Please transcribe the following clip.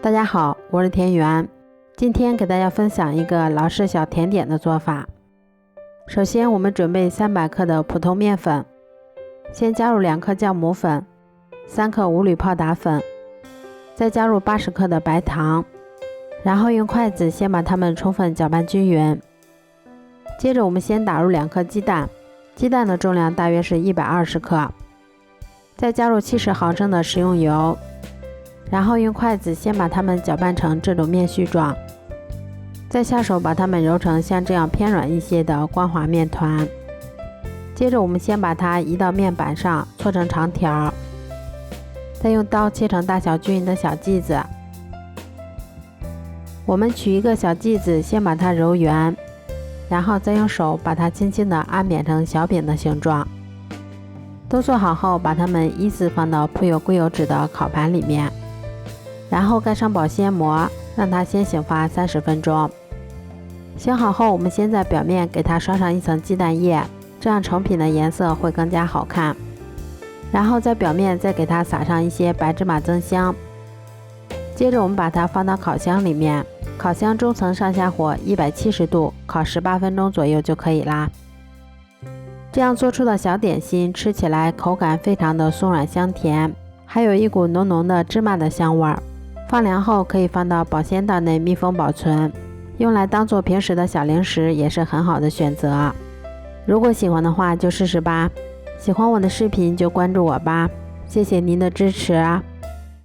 大家好，我是田园。今天给大家分享一个老式小甜点的做法。首先我们准备300克的普通面粉，先加入2克酵母粉，3克无铝泡打粉，再加入80克的白糖，然后用筷子先把它们充分搅拌均匀。接着我们先打入2颗鸡蛋，鸡蛋的重量大约是120克，再加入70毫升的食用油，然后用筷子先把它们搅拌成这种面絮状，再下手把它们揉成像这样偏软一些的光滑面团。接着我们先把它移到面板上搓成长条，再用刀切成大小均匀的小剂子。我们取一个小剂子，先把它揉圆，然后再用手把它轻轻地按扁成小饼的形状。都做好后，把它们依次放到铺有硅油纸的烤盘里面，然后盖上保鲜膜，让它先醒发30分钟。醒好后，我们先在表面给它刷上一层鸡蛋液，这样成品的颜色会更加好看。然后在表面再给它撒上一些白芝麻增香。接着我们把它放到烤箱里面，烤箱中层上下火170度，烤18分钟左右就可以啦。这样做出的小点心吃起来口感非常的松软香甜，还有一股浓浓的芝麻的香味儿。放凉后可以放到保鲜袋内密封保存，用来当做平时的小零食也是很好的选择。如果喜欢的话就试试吧，喜欢我的视频就关注我吧，谢谢您的支持啊。